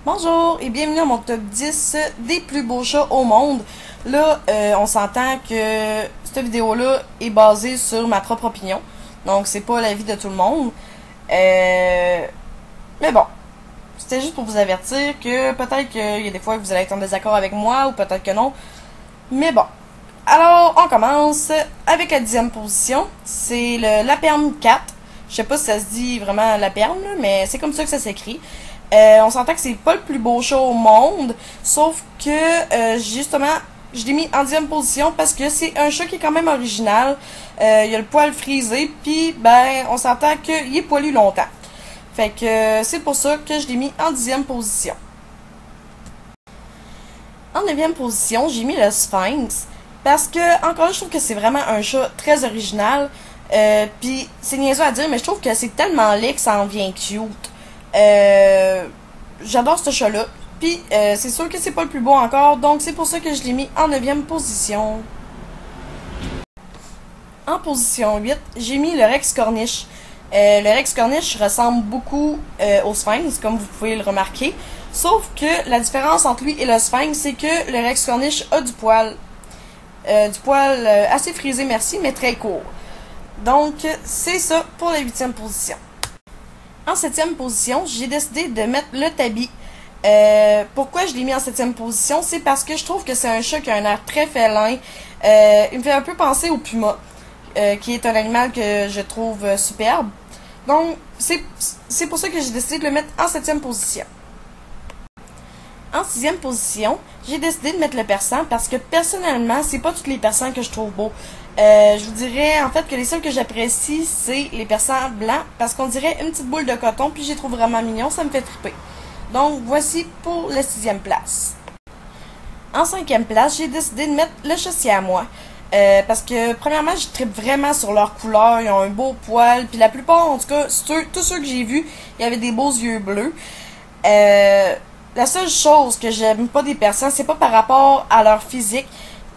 Bonjour et bienvenue à mon top 10 des plus beaux chats au monde. Là, on s'entend que cette vidéo-là est basée sur ma propre opinion. Donc, c'est pas l'avis de tout le monde. Mais bon, c'était juste pour vous avertir que peut-être qu'il y a des fois que vous allez être en désaccord avec moi ou peut-être que non. Mais bon. Alors, on commence avec la 10e position. C'est le Laperne 4. Je sais pas si ça se dit vraiment Laperne, mais c'est comme ça que ça s'écrit. On s'entend que c'est pas le plus beau chat au monde, sauf que justement, je l'ai mis en 10e position parce que c'est un chat qui est quand même original. Il a le poil frisé, puis ben, on s'entend qu'il est poilu longtemps. Fait que c'est pour ça que je l'ai mis en 10e position. En 9e position, j'ai mis le Sphinx, parce que, encore là, je trouve que c'est vraiment un chat très original. Puis c'est niaiseux à dire, mais je trouve que c'est tellement laid que ça en vient cute. J'adore ce chat-là. Puis, c'est sûr que c'est pas le plus beau encore, donc c'est pour ça que je l'ai mis en 9e position. En position 8, j'ai mis le Rex Cornish. Le Rex Cornish ressemble beaucoup au Sphinx, comme vous pouvez le remarquer. Sauf que la différence entre lui et le Sphinx, c'est que le Rex Cornish a du poil. Assez frisé, merci, mais très court. Donc, c'est ça pour la 8e position. En 7e position, j'ai décidé de mettre le Tabby. Pourquoi je l'ai mis en 7e position? C'est parce que je trouve que c'est un chat qui a un air très félin. Il me fait un peu penser au puma, qui est un animal que je trouve superbe. Donc, c'est pour ça que j'ai décidé de le mettre en 7e position. En 6e position, j'ai décidé de mettre le persan parce que personnellement, c'est pas toutes les persans que je trouve beaux. Je vous dirais en fait que les seuls que j'apprécie, c'est les persans blancs parce qu'on dirait une petite boule de coton, puis je les trouve vraiment mignons, ça me fait triper. Donc voici pour la 6e place. En 5e place, j'ai décidé de mettre le chat siamois. Parce que premièrement, je tripe vraiment sur leur couleur, ils ont un beau poil, puis la plupart, en tout cas, tous ceux que j'ai vus, il y avait des beaux yeux bleus. La seule chose que j'aime pas des persans, c'est pas par rapport à leur physique.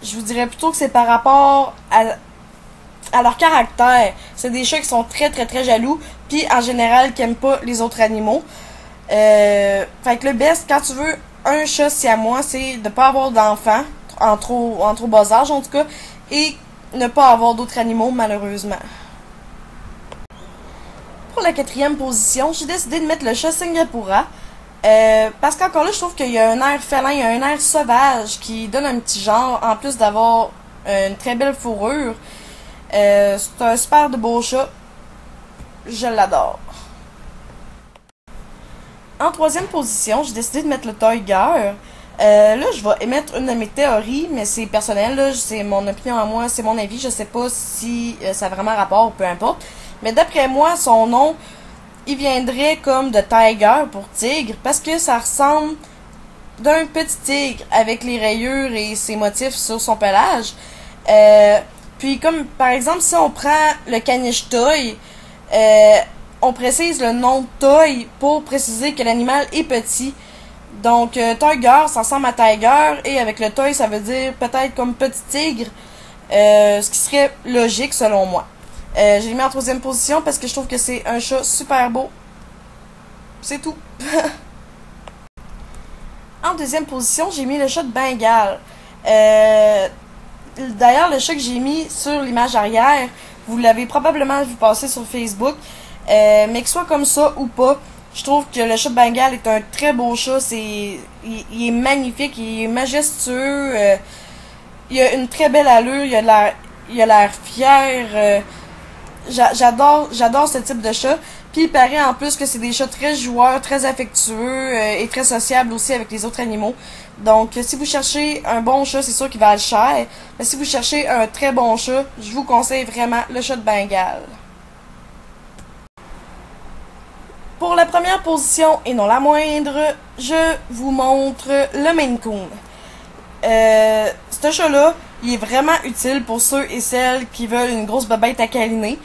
Je vous dirais plutôt que c'est par rapport à leur caractère. C'est des chats qui sont très très très jaloux, puis en général qui aiment pas les autres animaux. Fait que le best, quand tu veux un chat siamois, c'est de pas avoir d'enfants, en trop bas âge en tout cas, et ne pas avoir d'autres animaux malheureusement. Pour la 4e position, j'ai décidé de mettre le chat Singapura. Parce qu'encore là, je trouve qu'il y a un air félin, il y a un air sauvage qui donne un petit genre, en plus d'avoir une très belle fourrure. C'est un super de beau chat. Je l'adore. En 3e position, j'ai décidé de mettre le Tiger. Là, je vais émettre une de mes théories, mais c'est personnel, là, c'est mon opinion à moi, c'est mon avis. Je sais pas si ça a vraiment rapport ou peu importe. Mais d'après moi, son nom, il viendrait comme de Tiger pour tigre, parce que ça ressemble d'un petit tigre avec les rayures et ses motifs sur son pelage. Puis comme par exemple, si on prend le caniche toy, on précise le nom de toy pour préciser que l'animal est petit. Donc Tiger, ça ressemble à Tiger, et avec le toy, ça veut dire peut-être comme petit tigre, ce qui serait logique selon moi. Je l'ai mis en 3e position parce que je trouve que c'est un chat super beau. C'est tout. En 2e position, j'ai mis le chat de Bengale. D'ailleurs, le chat que j'ai mis sur l'image arrière, vous l'avez probablement vu passer sur Facebook. Mais que ce soit comme ça ou pas, je trouve que le chat de Bengale est un très beau chat. Il est magnifique, il est majestueux. Il a une très belle allure, il a l'air fier. J'adore ce type de chat. Puis il paraît en plus que c'est des chats très joueurs, très affectueux et très sociables aussi avec les autres animaux. Donc si vous cherchez un bon chat, c'est sûr qu'il va être cher. Mais si vous cherchez un très bon chat, je vous conseille vraiment le chat de Bengale. Pour la première position et non la moindre, je vous montre le Maine Coon. Ce chat-là, il est vraiment utile pour ceux et celles qui veulent une grosse bébête à câliner.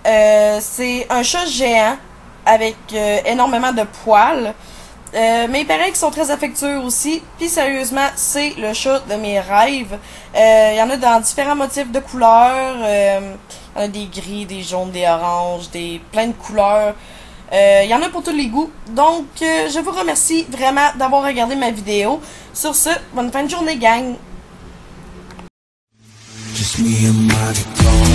C'est un chat géant avec énormément de poils. Mais il paraît qu'ils sont très affectueux aussi. Puis sérieusement, c'est le chat de mes rêves. Il y en a dans différents motifs de couleurs. Il y en a des gris, des jaunes, des oranges, plein de couleurs. Il y en a pour tous les goûts. Donc, je vous remercie vraiment d'avoir regardé ma vidéo. Sur ce, bonne fin de journée, gang! Just me and my guitar.